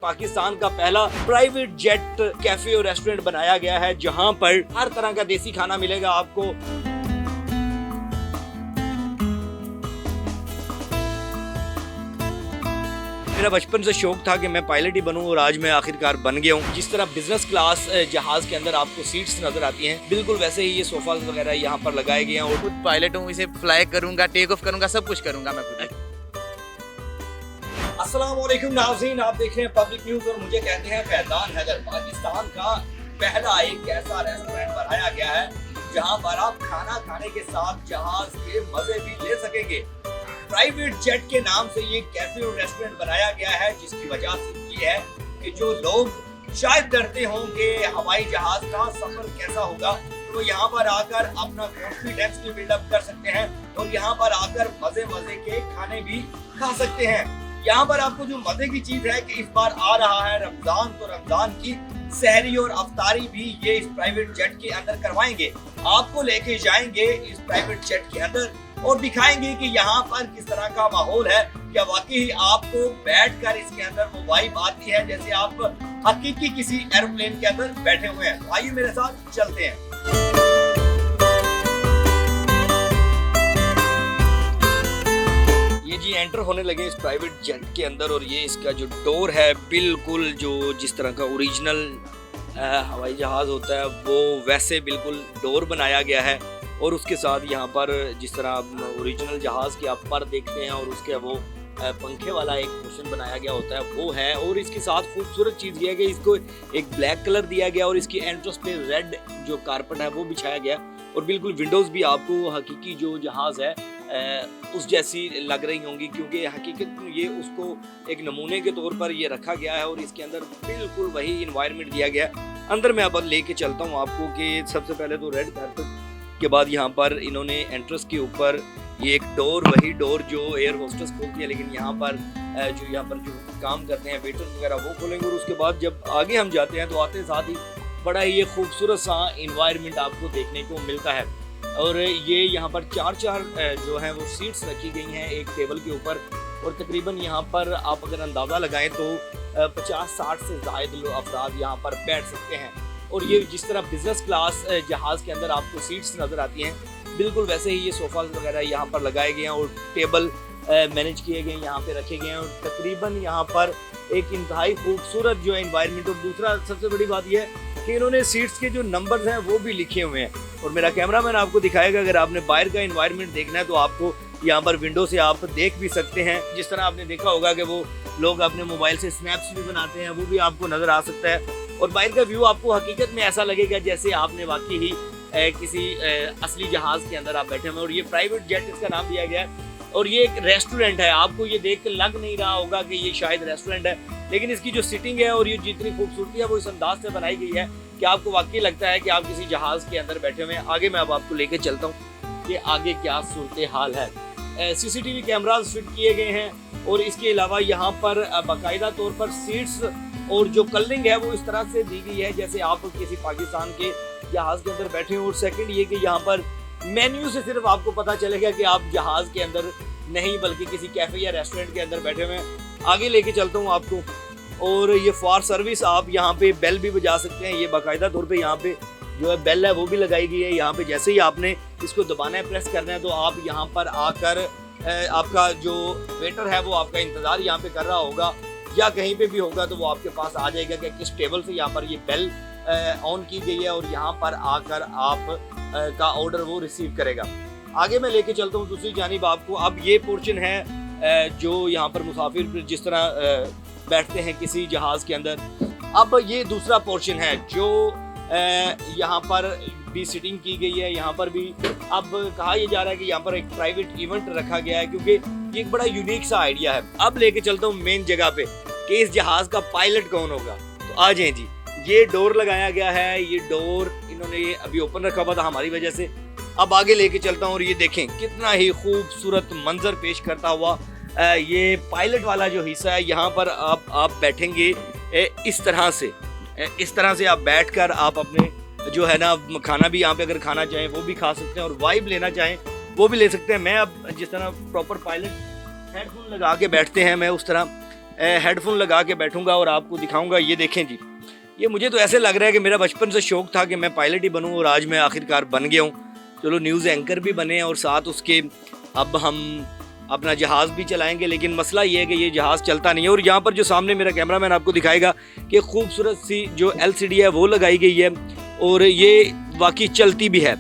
पाकिस्तान का पहला private jet cafe और रेस्टोरेंट बनाया गया है जहां पर हर तरह का देसी खाना मिलेगा आपको। मेरा बचपन से शौक था कि मैं पायलट ही बनूं और आज मैं आखिरकार बन गया हूं। जिस तरह बिजनेस क्लास जहाज के अंदर आपको सीट्स नजर आती हैं, बिल्कुल वैसे ही ये सोफाज वगैरह यहाँ पर लगाए गए हैं। और खुद पायलट हूँ, इसे फ्लाई करूंगा, टेक ऑफ करूंगा, सब कुछ करूंगा मैं खुद। अस्सलाम वालेकुम नाज़रीन, आप देख रहे हैं पब्लिक न्यूज और मुझे कहते हैं फैजान हैदर। पाकिस्तान का पहला एक ऐसा रेस्टोरेंट बनाया गया है जहां पर आप खाना खाने के साथ जहाज के मजे भी ले सकेंगे। प्राइवेट जेट के नाम से ये कैफे और रेस्टोरेंट बनाया गया है, जिसकी वजह से ये है कि जो लोग शायद डरते हों कि हवाई जहाज का सफर कैसा होगा, तो यहाँ पर आकर अपना कॉन्फिडेंस भी बिल्डअप कर सकते हैं और यहाँ पर आकर मजे मजे के खाने भी खा सकते हैं। यहाँ पर आपको जो मजे की चीज है कि इस बार आ रहा है रमजान, तो रमजान की सहरी और अफ्तारी भी ये इस प्राइवेट जेट के अंदर करवाएंगे। आपको लेके जाएंगे इस प्राइवेट जेट के अंदर और दिखाएंगे कि यहाँ पर किस तरह का माहौल है। क्या वाकई आपको बैठकर इसके अंदर वो वाइब आती है जैसे आप हकीकी किसी एरोप्लेन के अंदर बैठे हुए हैं। आइए मेरे साथ चलते हैं। ये जी एंटर होने लगे इस प्राइवेट जेट के अंदर और ये इसका जो डोर है बिल्कुल जो जिस तरह का ओरिजिनल हवाई जहाज होता है वो वैसे बिल्कुल डोर बनाया गया है। और उसके साथ यहाँ पर जिस तरह ओरिजिनल जहाज के आप पर देखते हैं और उसके वो पंखे वाला एक पोर्शन बनाया गया होता है वो है। और इसके साथ खूबसूरत चीज़ ये है कि इसको एक ब्लैक कलर दिया गया और इसकी एंट्रेंस पे रेड जो कारपेट है वो बिछाया गया और बिल्कुल विंडोज़ भी आपको हकीकी जो जहाज़ है उस जैसी लग रही होंगी, क्योंकि हकीकत में ये उसको एक नमूने के तौर पर ये रखा गया है और इसके अंदर बिल्कुल वही इन्वायरमेंट दिया गया है। अंदर मैं अब लेके चलता हूँ आपको कि सबसे पहले तो रेड कारपेट के बाद यहाँ पर इन्होंने एंट्रेंस के ऊपर ये एक डोर, वही डोर जो एयर होस्टेस खोलती है, लेकिन यहाँ पर जो काम करते हैं वेटर वगैरह वो खोलेंगे। और उसके बाद जब आगे हम जाते हैं तो आते साथ ही बड़ा ही ये खूबसूरत सा इन्वायरमेंट आपको देखने को मिलता है। और ये यहाँ पर चार जो हैं वो सीट्स रखी गई हैं एक टेबल के ऊपर और तकरीबन यहाँ पर आप अगर अंदाज़ा लगाएं तो 50-60 से ज़ायद अफराद यहाँ पर बैठ सकते हैं। और ये जिस तरह बिजनेस क्लास जहाज़ के अंदर आपको सीट्स नज़र आती हैं, बिल्कुल वैसे ही ये सोफ़ाज वगैरह यहाँ पर लगाए गए हैं और टेबल मैनेज किए गए यहाँ पे रखे गए हैं। और तकरीबन यहाँ पर एक इंतहाई खूबसूरत जो एनवायरनमेंट। और दूसरा सबसे बड़ी बात यह है कि इन्होंने सीट्स के जो नंबर्स हैं वो भी लिखे हुए हैं और मेरा कैमरामैन आपको दिखाएगा। अगर आपने बाहर का एनवायरनमेंट देखना है तो आपको यहाँ पर विंडो से आप देख भी सकते हैं। जिस तरह आपने देखा होगा कि वो लोग अपने मोबाइल से स्नैप्स भी बनाते हैं, वो भी आपको नज़र आ सकता है। और बाहर का व्यू आपको हकीकत में ऐसा लगेगा जैसे आपने वाकई ही किसी असली जहाज के अंदर आप बैठे हुए। और ये प्राइवेट जेट इसका नाम दिया गया है और ये एक रेस्टोरेंट है। आपको ये देख कर लग नहीं रहा होगा कि ये शायद रेस्टोरेंट है, लेकिन इसकी जो सिटिंग है और ये जितनी खूबसूरती है वो इस अंदाज से बनाई गई है कि आपको वाकई लगता है कि आप किसी जहाज के अंदर बैठे हुए हैं। आगे मैं अब आपको लेके चलता हूँ कि आगे क्या सूरत हाल है। CCTV कैमराज फिट किए गए हैं और इसके अलावा यहाँ पर बाकायदा तौर पर सीट्स और जो कलरिंग है वो इस तरह से दी गई है जैसे आप किसी पाकिस्तान के जहाज के अंदर बैठे हो। और सेकंड ये कि यहाँ पर मेन्यू से सिर्फ आपको पता चलेगा कि आप जहाज के अंदर नहीं बल्कि किसी कैफे या रेस्टोरेंट के अंदर बैठे हुए हैं। आगे लेके चलता हूँ आपको। और ये फॉर सर्विस आप यहाँ पे बेल भी बजा सकते हैं। ये बाकायदा तौर पे यहाँ पे जो है बेल है वो भी लगाई गई है। यहाँ पे जैसे ही आपने इसको दबाना है, प्रेस करना है, तो आप यहाँ पर आकर आपका जो वेटर है वो आपका इंतज़ार यहाँ पे कर रहा होगा या कहीं पे भी होगा तो वो आपके पास आ जाएगा कि किस टेबल से यहाँ पर ये बेल ऑन की गई है और यहाँ पर आकर आप का ऑर्डर वो रिसीव करेगा। आगे मैं लेके चलता हूँ दूसरी जानिब आपको। अब ये पोर्शन है जो यहाँ पर मुसाफिर जिस तरह बैठते हैं किसी जहाज़ के अंदर। अब ये दूसरा पोर्शन है जो यहाँ पर भी सिटिंग की गई है। यहाँ पर भी अब कहा यह जा रहा है कि यहाँ पर एक प्राइवेट इवेंट रखा गया है क्योंकि ये एक बड़ा यूनिक सा आइडिया है। अब लेके चलता हूँ मेन जगह पे कि इस जहाज का पायलट कौन होगा। तो आ जाएं जी। ये डोर लगाया गया है, ये डोर इन्होंने अभी ओपन रखा हुआ था हमारी वजह से। अब आगे लेके चलता हूँ और ये देखें कितना ही खूबसूरत मंजर पेश करता हुआ ये पायलट वाला जो हिस्सा है। यहाँ पर आप बैठेंगे इस तरह से आप बैठकर आप अपने जो है ना खाना भी यहाँ पे अगर खाना चाहें वो भी खा सकते हैं और वाइब लेना चाहें वो भी ले सकते हैं। मैं अब जिस तरह प्रॉपर पायलट हेडफोन लगा के बैठते हैं मैं उस तरह हेडफोन लगा के बैठूंगा और आपको दिखाऊंगा। ये देखें जी, ये मुझे तो ऐसे लग रहा है कि मेरा बचपन से शौक था कि मैं पायलट ही बनूं और आज मैं आखिरकार बन गया हूं। चलो न्यूज़ एंकर भी बने और साथ उसके अब हम अपना जहाज़ भी चलाएंगे, लेकिन मसला ये है कि ये जहाज़ चलता नहीं है। और यहाँ पर जो सामने मेरा कैमरामैन आपको दिखाएगा कि खूबसूरत सी जो LCD है वो लगाई गई है और ये वाकई चलती भी है।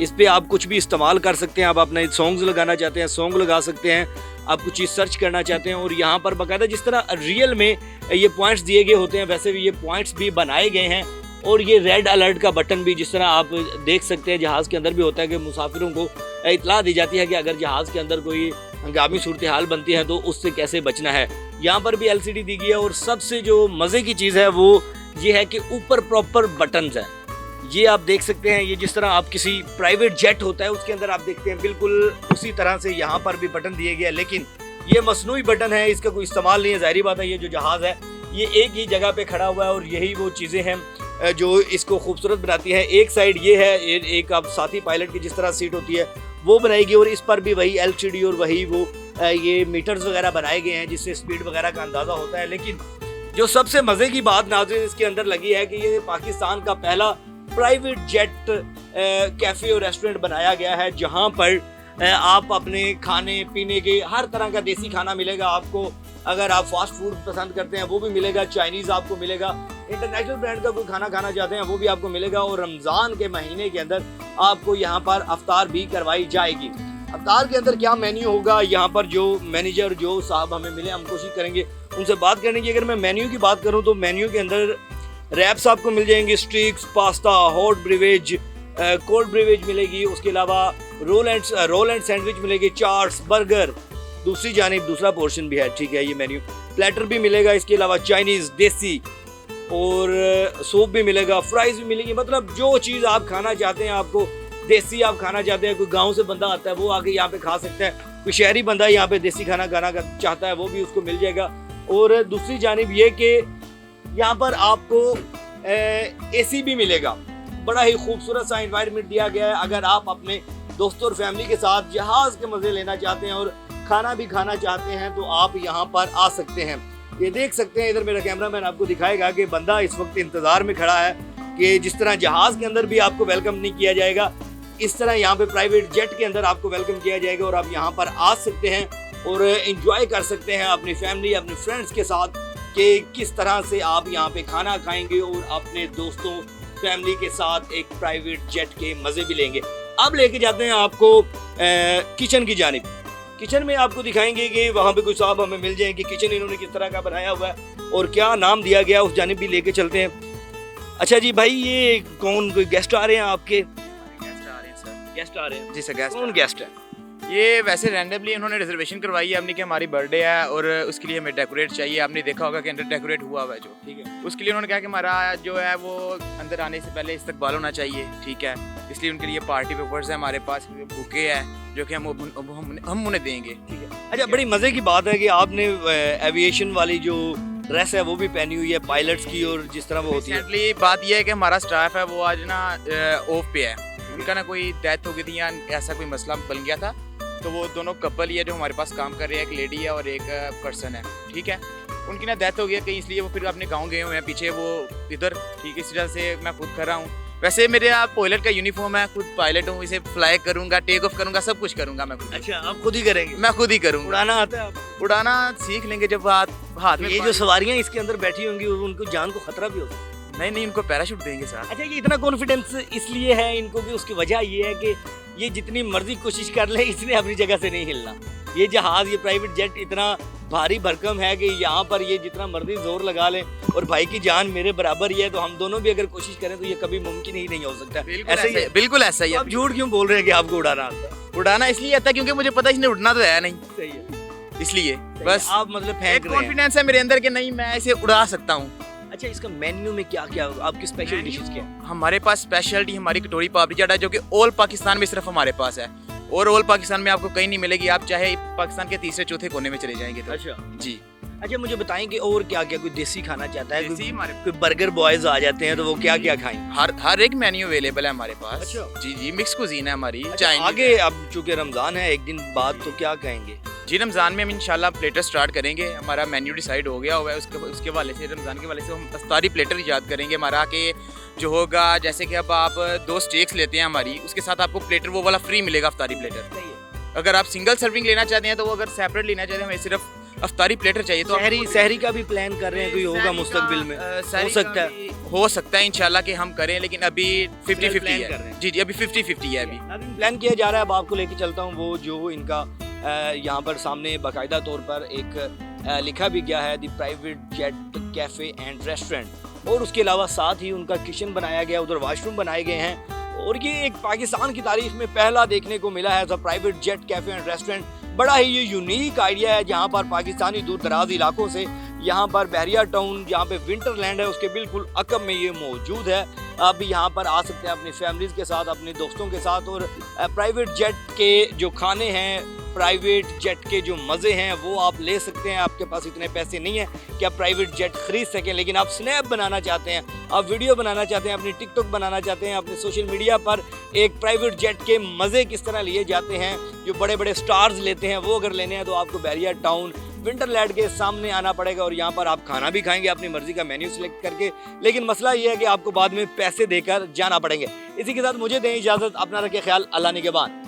इस पर आप कुछ भी इस्तेमाल कर सकते हैं। आप अपने सॉन्ग्स लगाना चाहते हैं सॉन्ग लगा सकते हैं, आप कुछ चीज़ सर्च करना चाहते हैं। और यहाँ पर बाकायदा जिस तरह रियल में ये पॉइंट्स दिए गए होते हैं वैसे भी ये पॉइंट्स भी बनाए गए हैं। और ये रेड अलर्ट का बटन भी जिस तरह आप देख सकते हैं जहाज़ के अंदर भी होता है कि मुसाफिरों को इतला दी जाती है कि अगर जहाज़ के अंदर कोई हंगामी सूरत हाल बनती है तो उससे कैसे बचना है। यहाँ पर भी LCD दी गई है। और सबसे जो मज़े की चीज़ है वो ये है कि ऊपर प्रॉपर बटन्स हैं। ये आप देख सकते हैं, ये जिस तरह आप किसी प्राइवेट जेट होता है उसके अंदर आप देखते हैं बिल्कुल उसी तरह से यहाँ पर भी बटन दिए गए हैं। लेकिन ये मसनूई बटन है, इसका कोई इस्तेमाल नहीं है। ज़ाहिर बात है ये जो जहाज़ है ये एक ही जगह पे खड़ा हुआ है और यही वो चीज़ें हैं जो इसको खूबसूरत बनाती हैं। एक साइड ये है, एक आप साथी पायलट की जिस तरह सीट होती है वो बनाएगी और इस पर भी वही LCD और वही वो ये मीटर्स वगैरह बनाए गए हैं जिससे स्पीड वगैरह का अंदाज़ा होता है। लेकिन जो सबसे मज़े की बात नाज़रीन इसके अंदर लगी है कि ये पाकिस्तान का पहला प्राइवेट जेट कैफ़े और रेस्टोरेंट बनाया गया है जहाँ पर आप अपने खाने पीने के हर तरह का देसी खाना मिलेगा आपको। अगर आप फास्ट फूड पसंद करते हैं वो भी मिलेगा, चाइनीज़ आपको मिलेगा, इंटरनेशनल ब्रांड का कोई खाना खाना चाहते हैं वो भी आपको मिलेगा। और रमज़ान के महीने के अंदर आपको यहाँ पर अफ्तार भी करवाई जाएगी। अफ्तार के अंदर क्या मेन्यू होगा, यहाँ पर जो मैनेजर जो साहब हमें मिले हम कोशिश करेंगे उनसे बात करने की। अगर मैं मेन्यू की बात करूँ तो मेन्यू के अंदर रैप्स आपको मिल जाएंगे, स्टीक्स, पास्ता, हॉट ब्रिवेज, कोल्ड ब्रिवेज मिलेगी। उसके अलावा रोल एंड सैंडविच मिलेगी, चाट्स, बर्गर, दूसरी जानिब दूसरा पोर्शन भी है, ठीक है। ये मेन्यू प्लेटर भी मिलेगा। इसके अलावा चाइनीज़, देसी और सूप भी मिलेगा, फ्राइज भी मिलेगी। मतलब जो चीज़ आप खाना चाहते हैं, आपको देसी आप खाना चाहते हैं, कोई गांव से बंदा आता है वो आके यहाँ पे खा सकता है, कोई शहरी बंदा यहाँ पे देसी खाना खाना चाहता है वो भी उसको मिल जाएगा। और दूसरी जानिब ये कि यहाँ पर आपको AC भी मिलेगा। बड़ा ही खूबसूरत सा एनवायरनमेंट दिया गया है। अगर आप अपने दोस्तों और फैमिली के साथ जहाज़ के मज़े लेना चाहते हैं और खाना भी खाना चाहते हैं तो आप यहाँ पर आ सकते हैं। ये देख सकते हैं, इधर मेरा कैमरामैन आपको दिखाएगा कि बंदा इस वक्त इंतज़ार में खड़ा है कि जिस तरह जहाज़ के अंदर भी आपको वेलकम नहीं किया जाएगा इस तरह यहाँ पे प्राइवेट जेट के अंदर आपको वेलकम किया जाएगा। और आप यहाँ पर आ सकते हैं और एंजॉय कर सकते हैं अपनी फैमिली अपने फ्रेंड्स के साथ कि किस तरह से आप यहाँ पे खाना खाएंगे और अपने दोस्तों फैमिली के साथ एक प्राइवेट जेट के मज़े भी लेंगे। अब लेके जाते हैं आपको किचन की जानिब। किचन में आपको दिखाएंगे कि वहाँ पे कोई साहब हमें मिल जाएंगे, किचन इन्होंने किस तरह का बनाया हुआ है और क्या नाम दिया गया उस जानिब भी लेके चलते हैं। अच्छा जी भाई, ये कौन कोई गेस्ट आ रहे हैं आपके? गेस्ट आ रहे हैं सर। गेस्ट आ रहे हैं जी सर, गेस्ट। कौन गेस्ट है? ये वैसे रैंडमली उन्होंने रिजर्वेशन करवाई है हमने कि हमारी बर्थडे है और उसके लिए हमें डेकोरेट चाहिए। आपने देखा होगा कि अंदर डेकोरेट हुआ हुआ है जो, ठीक है। उसके लिए उन्होंने कहा कि हमारा जो है वो अंदर आने से पहले इस्तकबाल होना चाहिए, ठीक है। इसलिए उनके लिए पार्टी पेपर्स है हमारे पास, बुके है जो कि हम उन्हें देंगे, ठीक है। अच्छा, बड़ी मज़े की बात है कि आपने एविएशन वाली जो ड्रेस है वो भी पहनी हुई है पायलट्स की और जिस तरह वो होती है। बात यह है कि हमारा स्टाफ है वो आज ना ऑफ पे है, उनका ना कोई डेथ हो गई थी या ऐसा कोई मसला बन गया था तो वो दोनों कपल ही है जो हमारे पास काम कर रहे हैं, एक लेडी है और एक पर्सन है, ठीक है। उनकी ना डेथ हो गई कहीं इसलिए वो फिर अपने गांव गए हुए हैं पीछे वो इधर, ठीक है। इस वजह से मैं खुद कर रहा हूँ। वैसे मेरे पायलट का यूनिफॉर्म है, खुद पायलट हूँ, इसे फ्लाई करूँगा, टेक ऑफ करूँगा, सब कुछ करूँगा मैं खुद। अच्छा, आप खुद ही करेंगे? मैं खुद ही करूँगा। उड़ाना आता है आपको? उड़ाना सीख लेंगे जब हाथ में। ये जो सवारियाँ इसके अंदर बैठी होंगी उनको जान को खतरा भी होता है? नहीं, उनको पैराशूट देंगे साथ। अच्छा, ये इतना कॉन्फिडेंस इसलिए है इनको कि उसकी वजह ये है कि ये जितनी मर्जी कोशिश कर ले इसने अपनी जगह से नहीं हिलना। ये जहाज़, ये प्राइवेट जेट इतना भारी भरकम है कि यहाँ पर ये जितना मर्जी जोर लगा ले और भाई की जान मेरे बराबर ही है तो हम दोनों भी अगर कोशिश करें तो ये कभी मुमकिन ही नहीं हो सकता। बिल्कुल ऐसा ही है। आप झूठ क्यों बोल रहे हैं कि आपको उड़ाना आता है? उड़ाना इसलिए आता है क्योंकि मुझे पता है इसने उड़ना तो है नहीं। सही है, इसलिए बस आप मतलब फेंक रहे हैं। कॉन्फिडेंस है मेरे अंदर कि नहीं मैं इसे उड़ा सकता हूँ। अच्छा, इसका मेन्यू में क्या क्या आपकी स्पेशल डिशेस क्या है? हमारे पास स्पेशलिटी हमारी कटोरी पापड़ी चाट है जो कि ऑल पाकिस्तान में सिर्फ हमारे पास है और ऑल पाकिस्तान में आपको कहीं नहीं मिलेगी। आप चाहे पाकिस्तान के तीसरे चौथे कोने में चले जाएंगे तो। अच्छा जी। अच्छा, मुझे बताएं कि और क्या क्या, कोई देसी खाना चाहता है? देसी हमारे कोई बर्गर बॉयज आ जाते हैं तो वो क्या क्या खाएं? हर एक मेन्यू अवेलेबल है हमारे पास। अच्छा। जी, मिक्स कुजीन है हमारी। अच्छा, आगे अब चूंकि रमजान है एक दिन बाद तो क्या कहेंगे? जी रमज़ान में हम इंशाल्लाह प्लेटर स्टार्ट करेंगे। हमारा मेन्यू डिसाइड हो गया हुआ है, उसके वाले से रमज़ान के वाले से हम अफ्तारी प्लेटर ईजाद करेंगे हमारा कि जो होगा, जैसे कि अब आप 2 स्टेक्स लेते हैं हमारी, उसके साथ आपको प्लेटर वो वाला फ्री मिलेगा अफ्तारी प्लेटर। अगर आप सिंगल सर्विंग लेना चाहते हैं तो वो, अगर सेपरेट लेना चाहते हैं, हमें सिर्फ अफ्तारी प्लेटर चाहिए तो सहरी का भी प्लान कर रहे हैं, कोई होगा मुस्तकबिल में? हो सकता है इंशाल्लाह कि हम करें, लेकिन अभी 50-50 है। जी जी, अभी 50-50 है। अभी प्लान किया जा रहा है। अब आपको लेके चलता हूँ वो जो इनका यहाँ पर सामने बाकायदा तौर पर एक लिखा भी गया है, the private jet cafe and restaurant, और उसके अलावा साथ ही उनका किचन बनाया गया, उधर वाशरूम बनाए गए हैं। और ये एक पाकिस्तान की तारीख में पहला देखने को मिला है the private jet cafe and restaurant. बड़ा ही ये यूनिक आइडिया है, जहाँ पर पाकिस्तानी दूर दराज इलाकों से यहाँ पर बहरिया टाउन, जहाँ पे विंटरलैंड है, उसके बिल्कुल अकब में ये मौजूद है। आप यहाँ पर आ सकते हैं अपनी फैमिलीज़ के साथ, अपने दोस्तों के साथ, और प्राइवेट जेट के जो खाने हैं, प्राइवेट जेट के जो मज़े हैं वो आप ले सकते हैं। आपके पास इतने पैसे नहीं हैं कि आप प्राइवेट जेट ख़रीद सकें, लेकिन आप स्नैप बनाना चाहते हैं, आप वीडियो बनाना चाहते हैं, अपनी टिकटॉक बनाना चाहते हैं, अपने सोशल मीडिया पर एक प्राइवेट जेट के मज़े किस तरह लिए जाते हैं, जो बड़े बड़े स्टार्स लेते हैं, वो अगर लेने हैं तो आपको बहरिया टाउन विंटरलैंड के सामने आना पड़ेगा, और यहाँ पर आप खाना भी खाएंगे अपनी मर्जी का मेन्यू सिलेक्ट करके। लेकिन मसला ये है कि आपको बाद में पैसे देकर जाना पड़ेंगे। इसी के साथ मुझे दें इजाज़त, अपना रखें ख्याल, अल्लाह निगहबान।